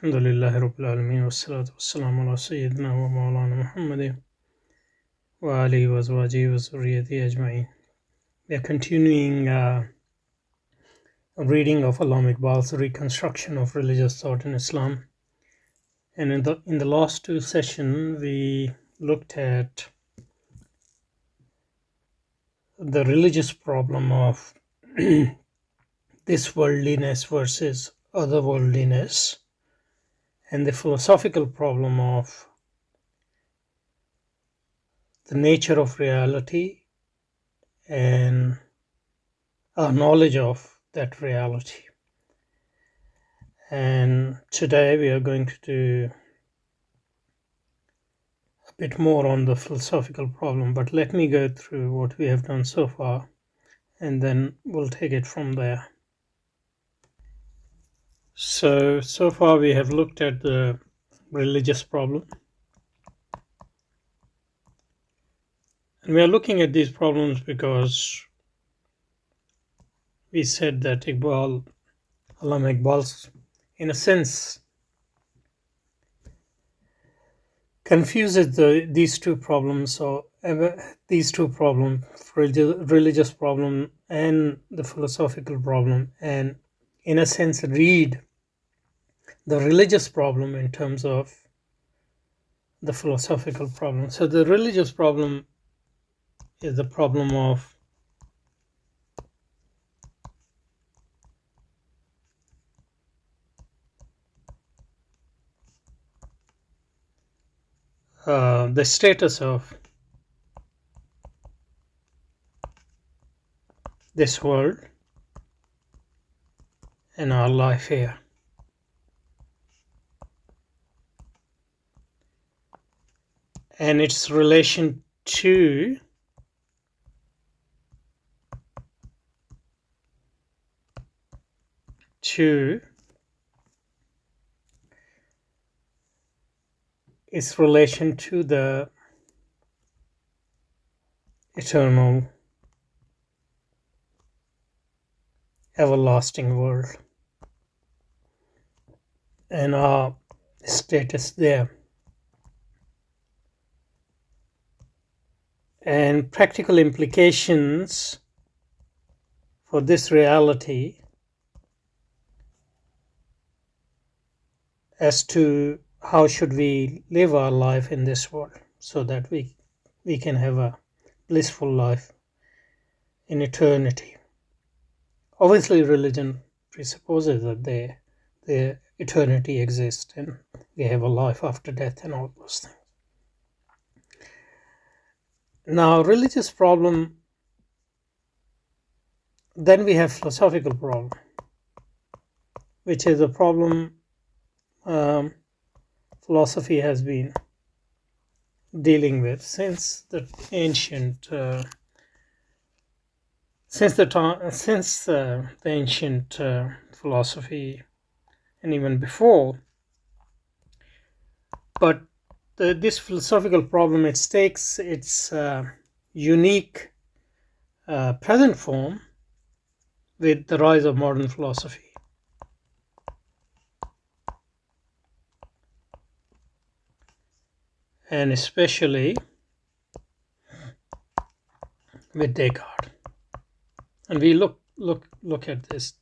Alhamdulillahi Rabbil Alameen wassalatu wassalamu ala Sayyidina wa Mawlana Muhammadin wa alihi wa azwajihi wa zurriyyatihi ajma'in. We are continuing a reading of Allama Iqbal's Reconstruction of Religious Thought in Islam. And in the last two sessions, we looked at the religious problem of this worldliness versus otherworldliness, and the philosophical problem of the nature of reality and our knowledge of that reality. And today we are going to do a bit more on the philosophical problem, but let me go through what we have done so far and then we'll take it from there. So far we have looked at the religious problem, and we are looking at these problems because we said that Allama Iqbal's, in a sense, confuses these two problems, religious problem and the philosophical problem, and in a sense read the religious problem in terms of the philosophical problem. So the religious problem is the problem of the status of this world and our life here. And its relation to its relation to the eternal, everlasting world and our status there. And practical implications for this reality as to how should we live our life in this world so that we can have a blissful life in eternity. Obviously, religion presupposes that the eternity exists and we have a life after death and all those things. Now, religious problem, then we have philosophical problem, which is a problem philosophy has been dealing with since the ancient ancient philosophy and even before. But this philosophical problem, it takes its unique present form with the rise of modern philosophy. And especially with Descartes. And we look at this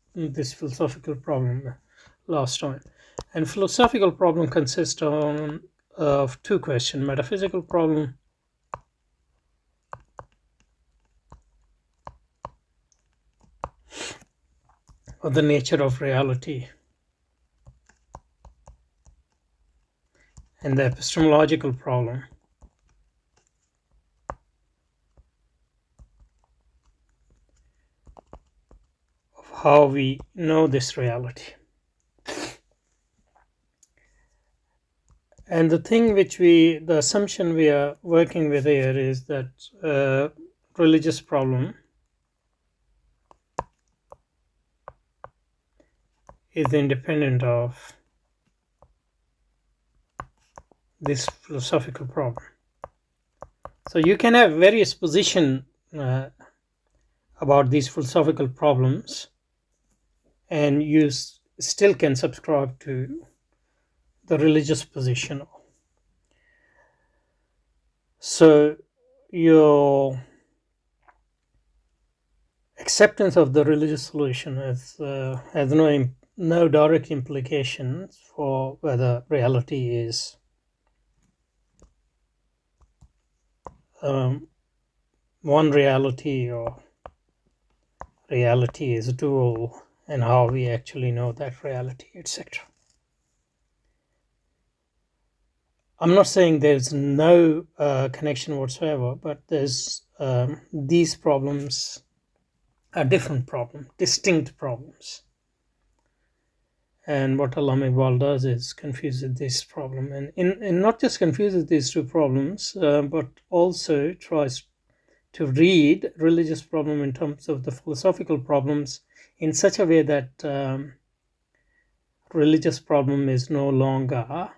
philosophical problem last time. And philosophical problem consists of two questions: metaphysical problem of the nature of reality, and the epistemological problem of how we know this reality. And the assumption we are working with here is that religious problem is independent of this philosophical problem. So you can have various positions about these philosophical problems, and you still can subscribe to the religious position. So your acceptance of the religious solution has no direct implications for whether reality is one reality or reality is dual, and how we actually know that reality, etc. I'm not saying there's no connection whatsoever, but there's these problems are different problems, distinct problems. And what Allama Iqbal does is confuses this problem, and not just confuses these two problems, but also tries to read religious problem in terms of the philosophical problems in such a way that religious problem is no longer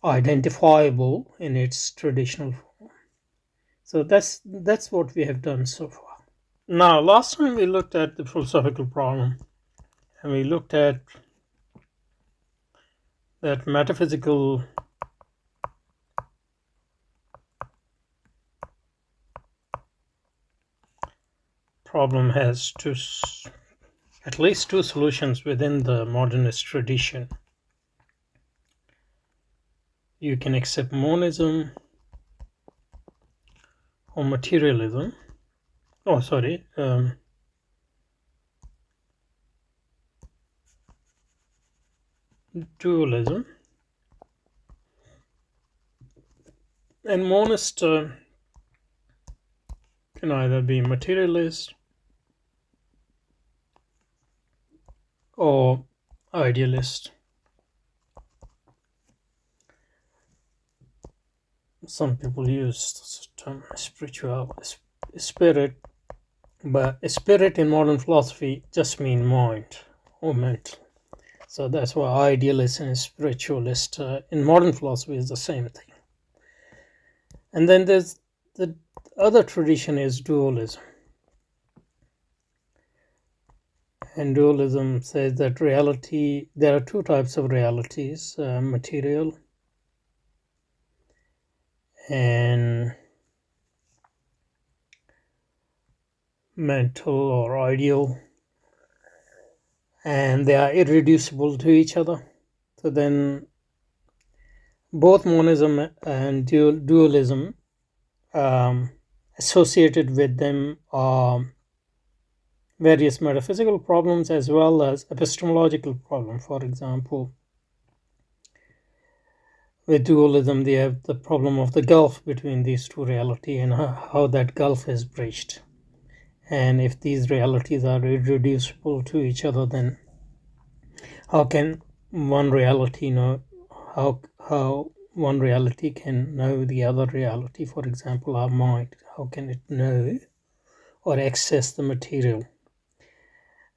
identifiable in its traditional form. So that's what we have done so far. Now, last time we looked at the philosophical problem, and we looked at that metaphysical problem has at least two solutions within the modernist tradition. You can accept monism or materialism. Dualism. And monist can either be materialist or idealist. Some people use the term spiritual spirit, but spirit in modern philosophy just means mind or mental. So that's why idealist and spiritualist in modern philosophy is the same thing. And then there's the other tradition is dualism. And dualism says that reality, there are two types of realities, material and mental or ideal, and they are irreducible to each other. So then both monism and dualism associated with them are various metaphysical problems as well as epistemological problems. For example, with dualism, they have the problem of the gulf between these two realities and how that gulf is bridged. And if these realities are irreducible to each other, then how can one reality know how one reality can know the other reality? For example, our mind, how can it know or access the material?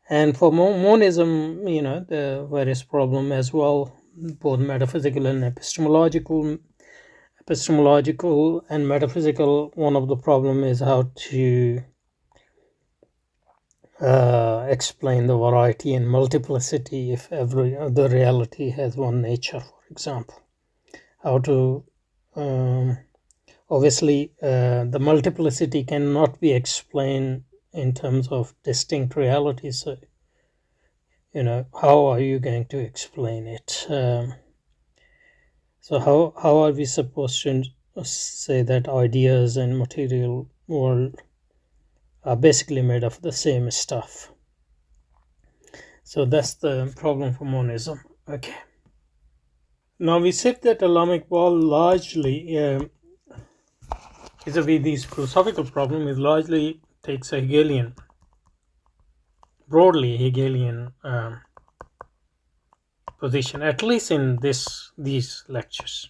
And for monism, the various problem as well, both metaphysical and epistemological and metaphysical. One of the problem is how to explain the variety and multiplicity if every other reality has one nature, for example. How to obviously the multiplicity cannot be explained in terms of distinct realities. So how are you going to explain it? So how are we supposed to say that ideas and material world are basically made of the same stuff? So that's the problem for monism. Okay. Now we said that Allama Iqbal largely vis-a-vis these philosophical problems, it largely takes a broadly Hegelian position, at least in these lectures.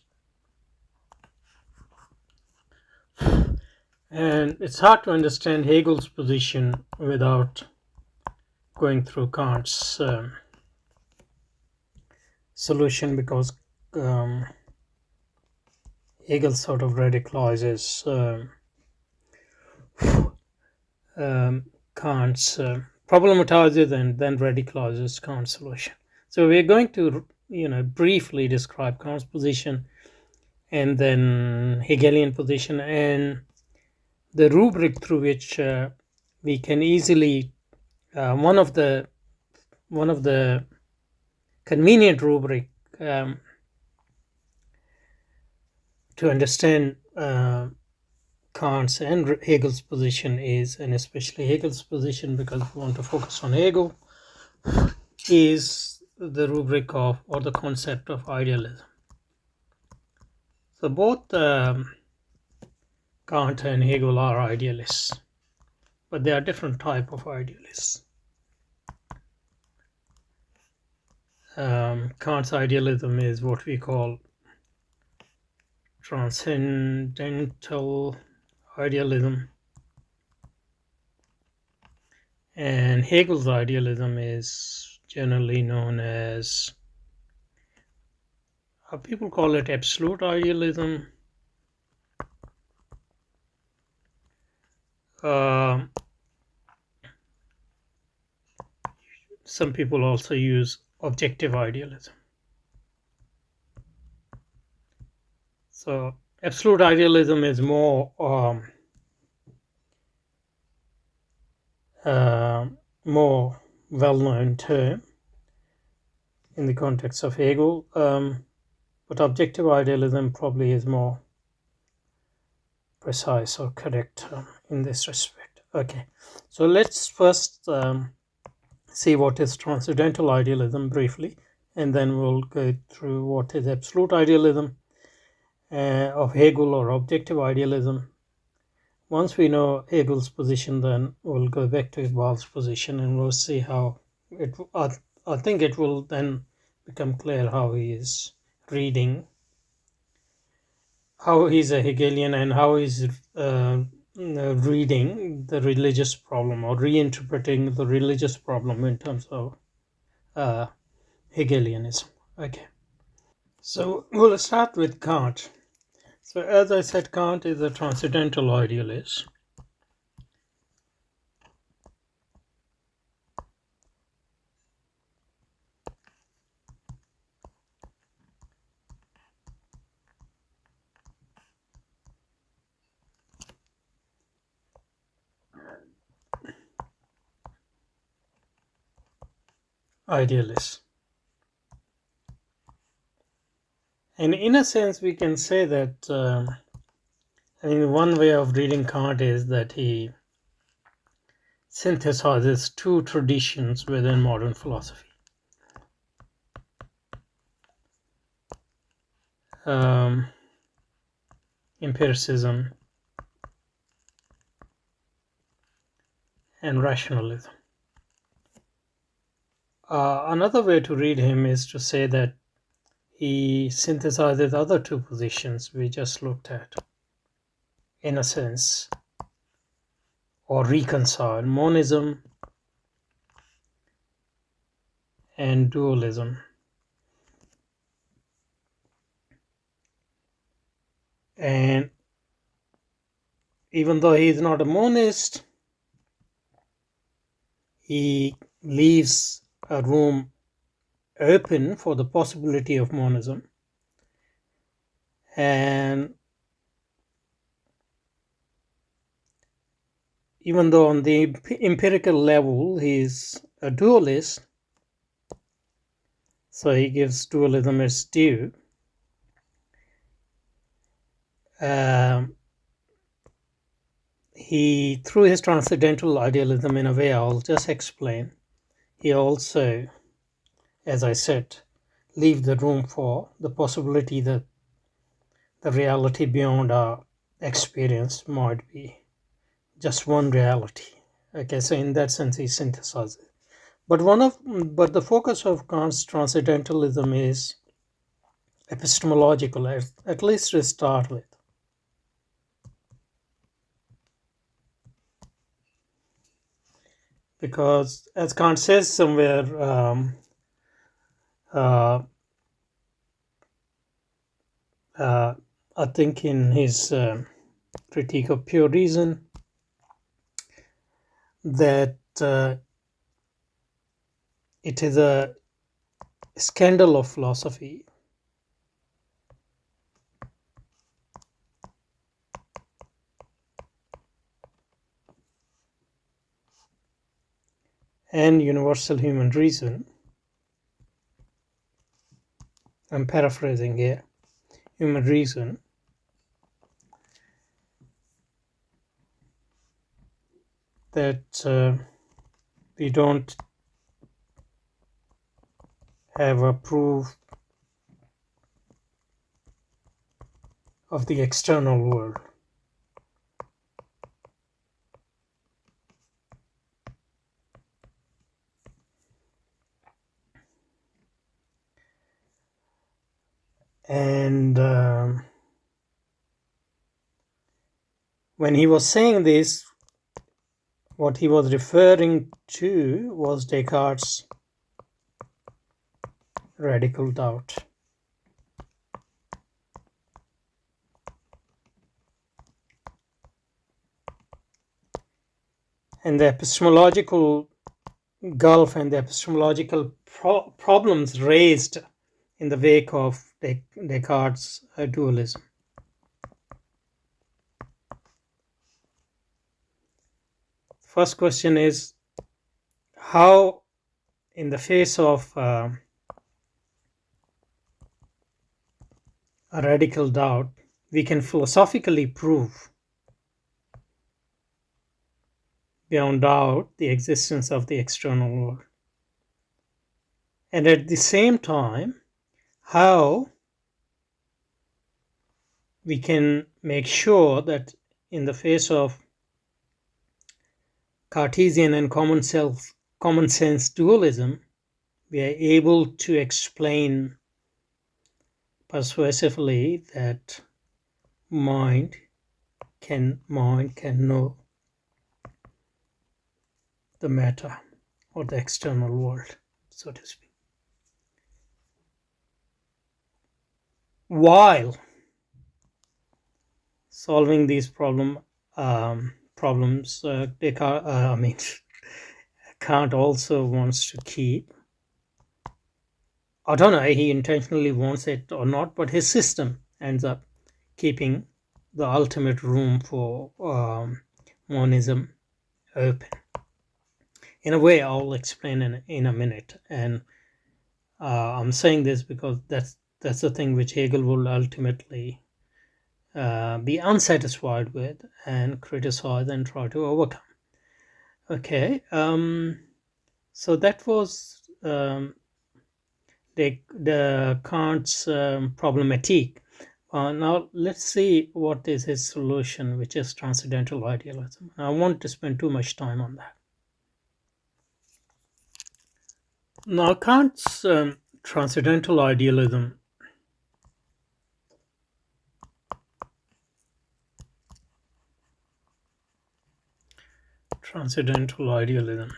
And it's hard to understand Hegel's position without going through Kant's solution, because Hegel sort of radicalizes Kant's problematizes and then radicalizes Kant's solution. So we're going to briefly describe Kant's position and then Hegelian position, and the rubric through which we can easily one of the convenient rubric to understand Kant's and Hegel's position is, and especially Hegel's position, because we want to focus on Hegel, is the rubric of, or the concept of, idealism. So both Kant and Hegel are idealists, but they are different type of idealists. Kant's idealism is what we call transcendental idealism, and Hegel's idealism is generally known as, people call it absolute idealism. Some people also use objective idealism. So absolute idealism is more more well-known term in the context of Hegel, but objective idealism probably is more precise or correct in this respect. Okay, so let's first see what is transcendental idealism briefly, and then we'll go through what is absolute idealism of Hegel, or objective idealism. Once we know Hegel's position, then we'll go back to Iqbal's position, and we'll see how it. I think it will then become clear how he is reading, how he's a Hegelian, and how he's reading the religious problem, or reinterpreting the religious problem in terms of Hegelianism. Okay, so we'll start with Kant. So as I said, Kant is a transcendental idealist. And in a sense, we can say that one way of reading Kant is that he synthesizes two traditions within modern philosophy. Empiricism and rationalism. Another way to read him is to say that he synthesizes other two positions we just looked at, in a sense, or reconcile monism and dualism. And even though he is not a monist, he leaves a room open for the possibility of monism. And even though on the empirical level he is a dualist, so he gives dualism its due, he, through his transcendental idealism, in a way I'll just explain, he also, as I said, leave the room for the possibility that the reality beyond our experience might be just one reality. Okay, so in that sense he synthesizes. But the focus of Kant's transcendentalism is epistemological, at least to start with. Because as Kant says somewhere, I think in his critique of pure reason, that it is a scandal of philosophy and universal human reason. I'm paraphrasing here. Human reason that we don't have a proof of the external world. And when he was saying this, what he was referring to was Descartes' radical doubt. And the epistemological gulf and the epistemological problems raised in the wake of Descartes' dualism. First question is how, in the face of a radical doubt, we can philosophically prove beyond doubt the existence of the external world. And at the same time, how we can make sure that in the face of Cartesian and common sense dualism, we are able to explain persuasively that mind can know the matter or the external world, so to speak. While solving these problems, Kant also wants to keep, I don't know he intentionally wants it or not, but his system ends up keeping the ultimate room for monism open. In a way, I'll explain in a minute. And I'm saying this because that's the thing which Hegel will ultimately be unsatisfied with and criticize and try to overcome. Okay, so that was the Kant's problematique. Now let's see what is his solution, which is transcendental idealism. I won't spend too much time on that. Now Kant's transcendental idealism Transcendental idealism.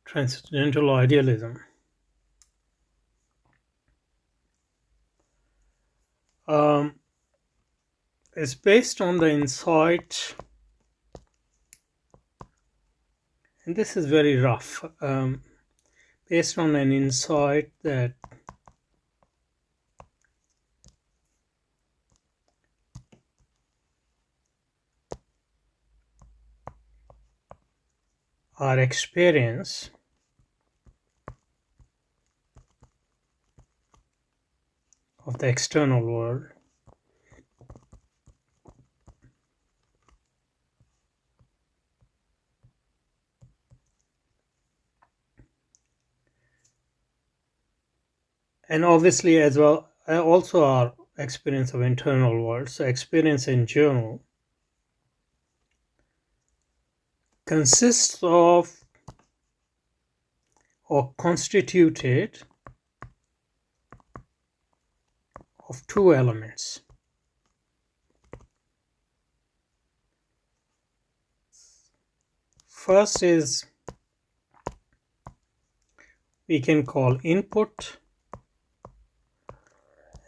Transcendental idealism is based on the insight, and this is very rough, based on an insight that our experience of the external world and obviously as well also our experience of internal world, so experience in general consists of or constituted of two elements. First is we can call input.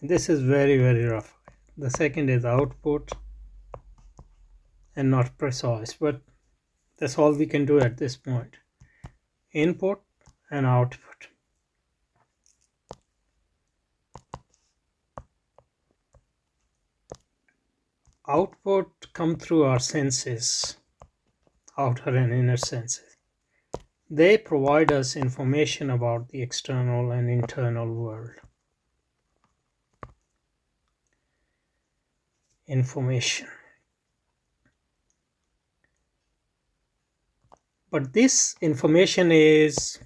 This is very, very rough. The second is output. and not precise, but that's all we can do at this point. Input and output. Output come through our senses, outer and inner senses. They provide us information about the external and internal world. Information. But this information is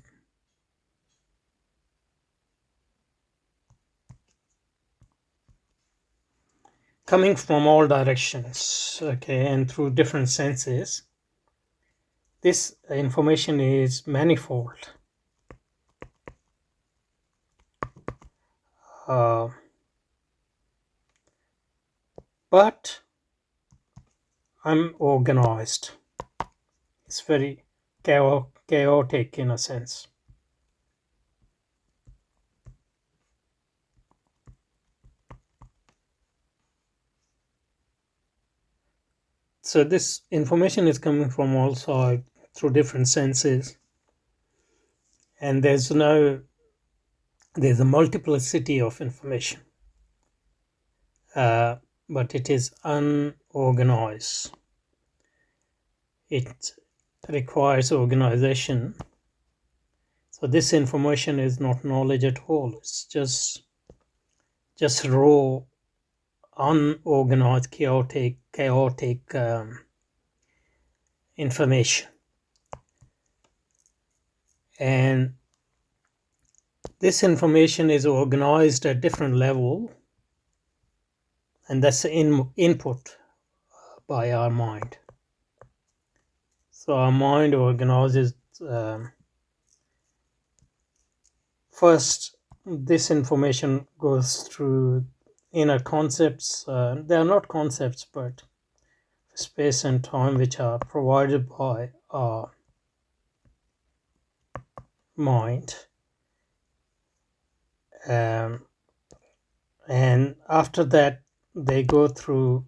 coming from all directions, okay, and through different senses. This information is manifold. But unorganized. It's very chaotic in a sense. So this information is coming from all sides through different senses, and there's a multiplicity of information, but it is unorganized. It requires organization. So this information is not knowledge at all. It's just raw, unorganized, chaotic information. And this information is organized at different level, and that's the input by our mind. So our mind organizes first. This information goes through inner concepts. They are not concepts, but space and time, which are provided by our mind. And after that, they go through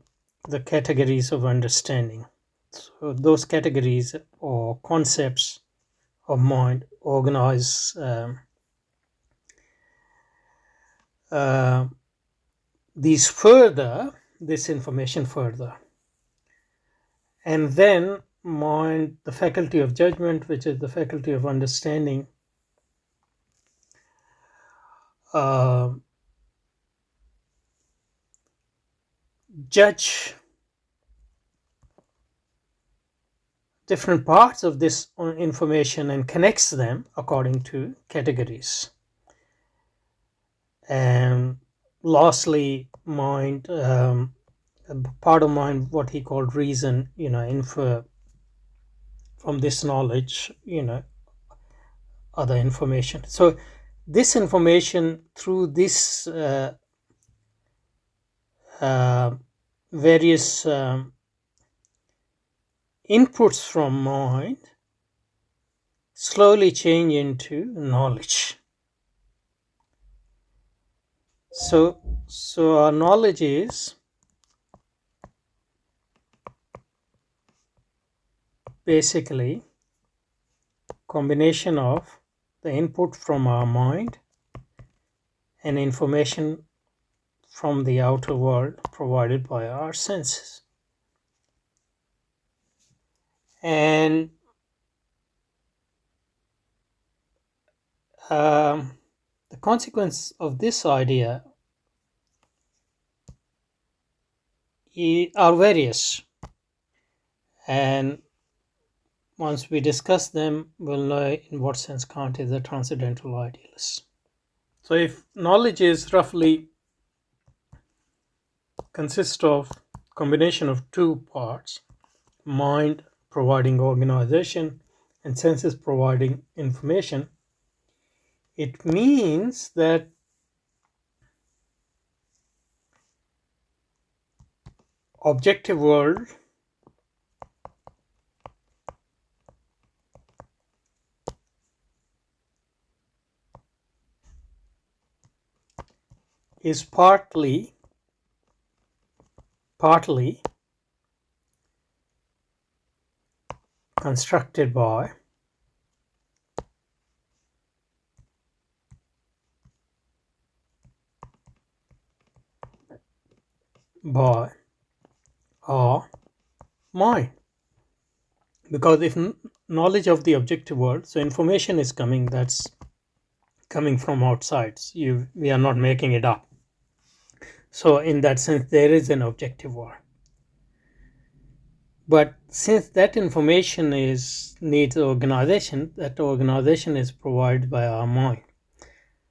the categories of understanding. So those categories or concepts of mind organize this information further. And then mind, the faculty of judgment, which is the faculty of understanding, judge different parts of this information and connects them according to categories. And lastly, mind, part of mind, what he called reason, infer from this knowledge, other information. So this information through this various inputs from mind slowly change into knowledge. So our knowledge is basically combination of the input from our mind and information from the outer world provided by our senses. And the consequence of this idea are various, and once we discuss them, we'll know in what sense Kant is a transcendental idealist. So if knowledge is roughly consists of combination of two parts, mind providing organization and senses providing information, it means that objective world is partly constructed by our mind. Because if knowledge of the objective world, so information is coming, that's coming from outside. We are not making it up. So in that sense, there is an objective world. But since that information needs organization, that organization is provided by our mind.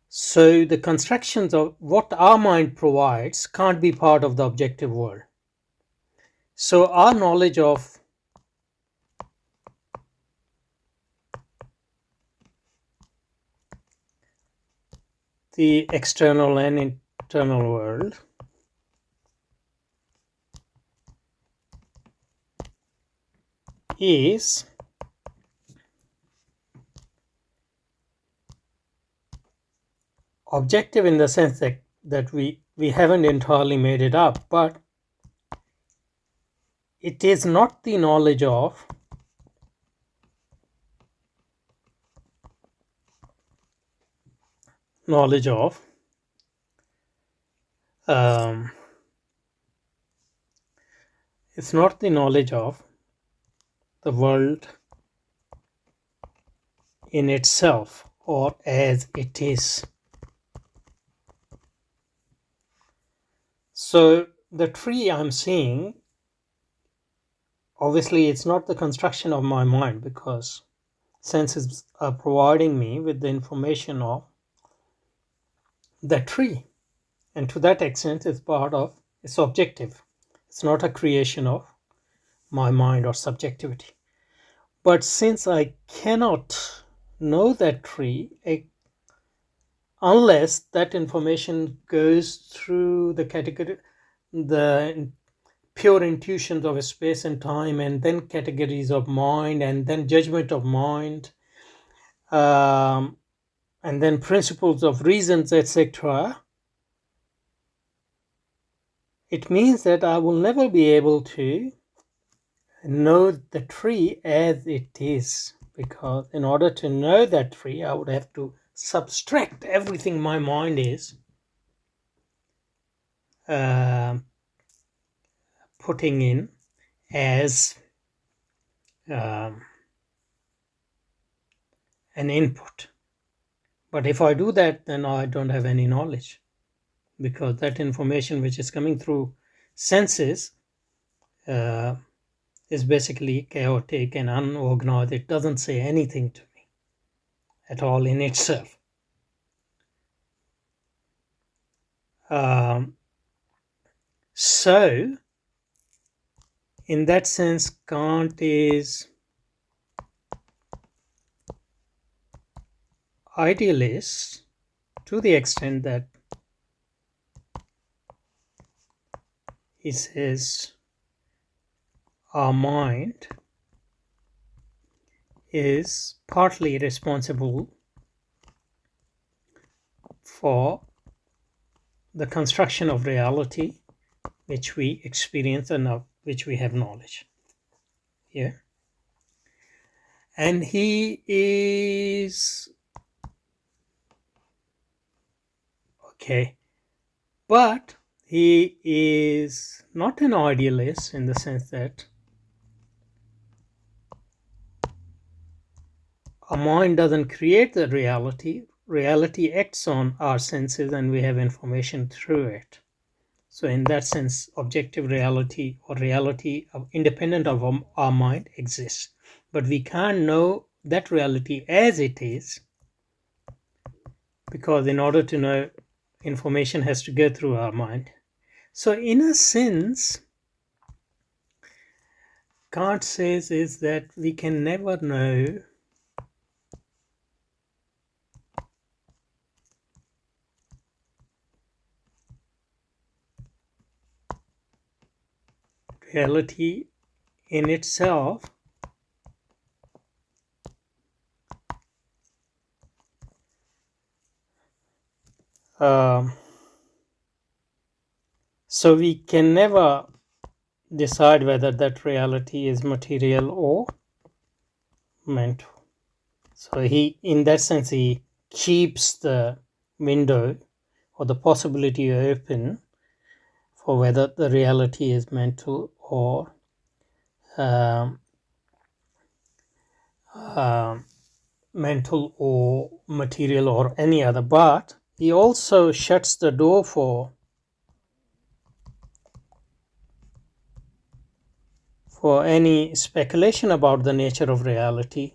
So the constructions of what our mind provides can't be part of the objective world. So our knowledge of the external and internal world is objective in the sense that we haven't entirely made it up, but it is not the knowledge of it's not the knowledge of the world in itself or as it is. So the tree I'm seeing, obviously it's not the construction of my mind, because senses are providing me with the information of the tree, and to that extent it's objective. It's not a creation of my mind or subjectivity. But since I cannot know that tree unless that information goes through the pure intuitions of space and time, and then categories of mind, and then judgment of mind, and then principles of reasons, etc., it means that I will never be able to know the tree as it is, because in order to know that tree, I would have to subtract everything my mind is putting in as an input. But if I do that, then I don't have any knowledge, because that information which is coming through senses is basically chaotic and unorganized. It doesn't say anything to me at all in itself. So in that sense, Kant is idealist to the extent that he says our mind is partly responsible for the construction of reality which we experience and of which we have knowledge. Yeah. And he is okay, but he is not an idealist in the sense that our mind doesn't create the reality. Reality acts on our senses and we have information through it. So in that sense, objective reality or reality independent of our mind exists. But we can't know that reality as it is, because in order to know, information has to go through our mind. So in a sense, Kant says is that we can never know reality in itself so we can never decide whether that reality is material or mental. So in that sense, he keeps the window or the possibility open for whether the reality is mental or mental or material or any other. But he also shuts the door for any speculation about the nature of reality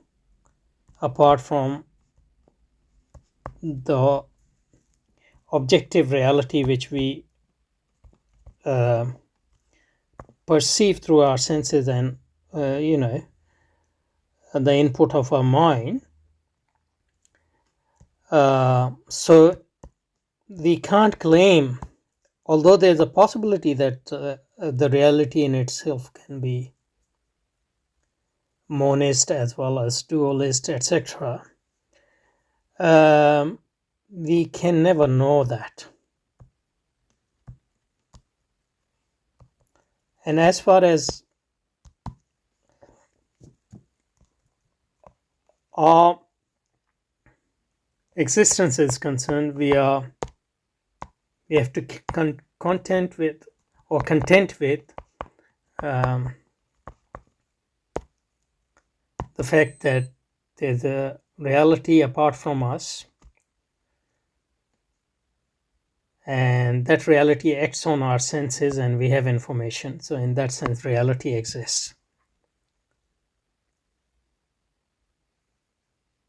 apart from the objective reality which we perceive through our senses and the input of our mind. So we can't claim, although there's a possibility that the reality in itself can be monist as well as dualist, etc. We can never know that. And as far as our existence is concerned, we have to content with the fact that there's a reality apart from us, and that reality acts on our senses and we have information. So in that sense, reality exists.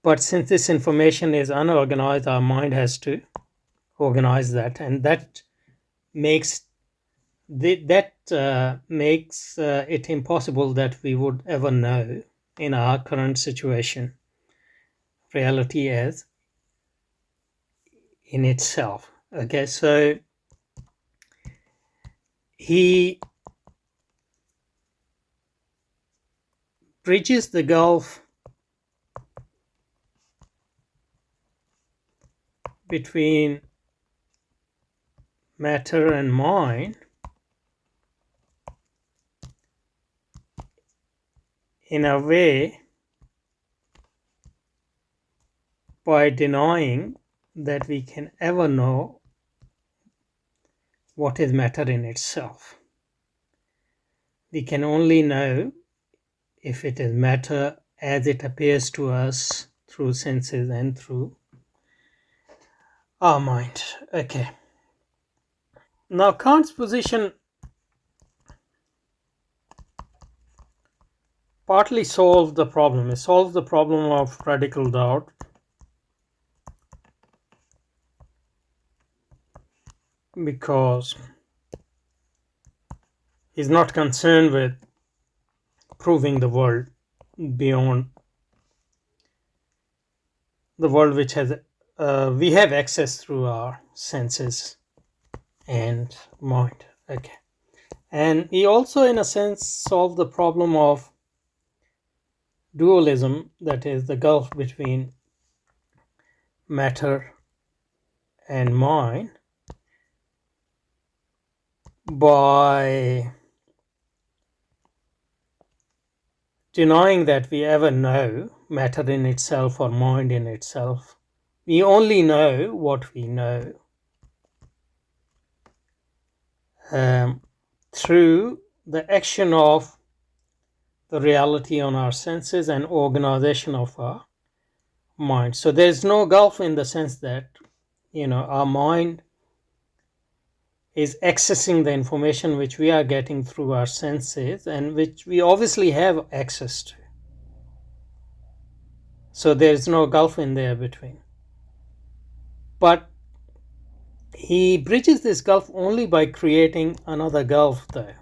But since this information is unorganized, our mind has to organize that, and that makes it impossible that we would ever know in our current situation reality as in itself. Okay, so he bridges the gulf between matter and mind in a way by denying that we can ever know what is matter in itself. We can only know if it is matter as it appears to us through senses and through our mind. Okay. Now Kant's position partly solved the problem. It solves the problem of radical doubt because he's not concerned with proving the world beyond the world which has we have access through our senses and mind. Okay. And he also in a sense solved the problem of dualism, that is the gulf between matter and mind, by denying that we ever know matter in itself or mind in itself. We only know what we know through the action of the reality on our senses and organization of our mind. So there's no gulf in the sense that our mind is accessing the information which we are getting through our senses and which we obviously have access to. So there's no gulf in there between. But he bridges this gulf only by creating another gulf there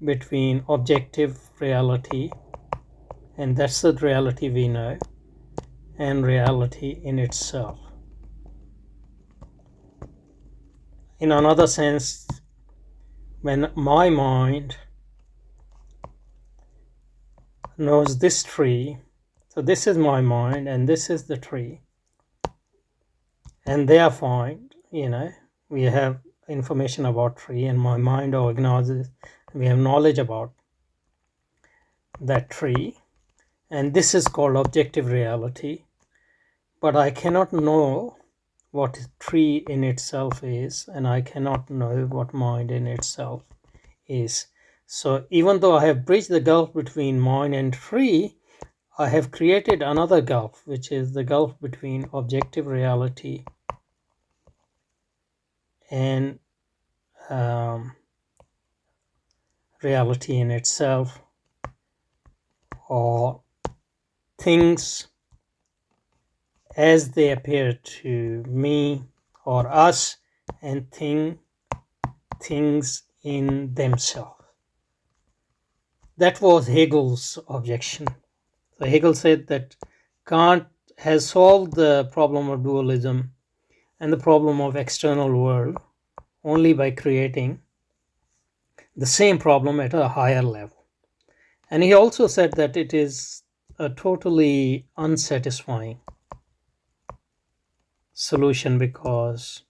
between objective reality, and that's the reality we know, and reality in itself. In another sense, when my mind knows this tree, so this is my mind and this is the tree, and therefore we have information about tree and my mind organizes, we have knowledge about that tree, and this is called objective reality. But I cannot know what tree in itself is, and I cannot know what mind in itself is. So even though I have bridged the gulf between mind and tree, I have created another gulf, which is the gulf between objective reality and reality in itself, or things as they appear to me or us, and things in themselves. That was Hegel's objection. So Hegel said that Kant has solved the problem of dualism and the problem of external world only by creating the same problem at a higher level. And he also said that it is a totally unsatisfying solution, because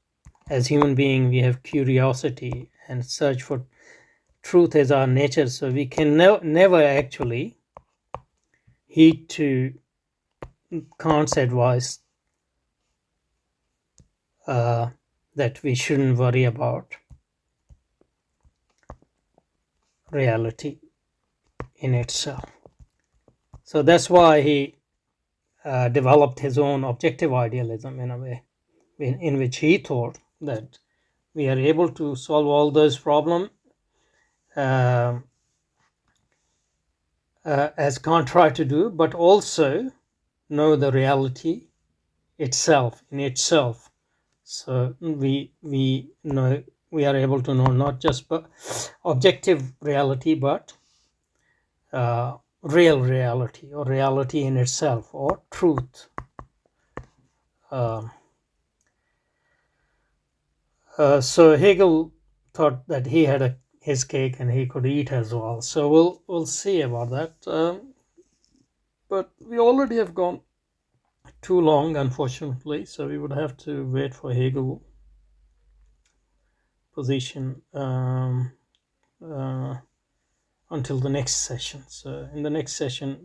as human beings we have curiosity and search for truth as our nature, so we can never actually heed to Kant's advice that we shouldn't worry about reality in itself. So that's why he developed his own objective idealism, in a way, in which he thought that we are able to solve all those problems as Kant tried to do, but also know the reality itself in itself. So we know, we are able to know not just objective reality, but real reality, or reality in itself, or truth. So Hegel thought that he had his cake and he could eat as well. So we'll see about that. But we already have gone too long, unfortunately. So we would have to wait for Hegel position until the next session. So in the next session,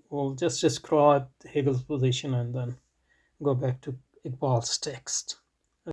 we'll just describe Hegel's position and then go back to Iqbal's text.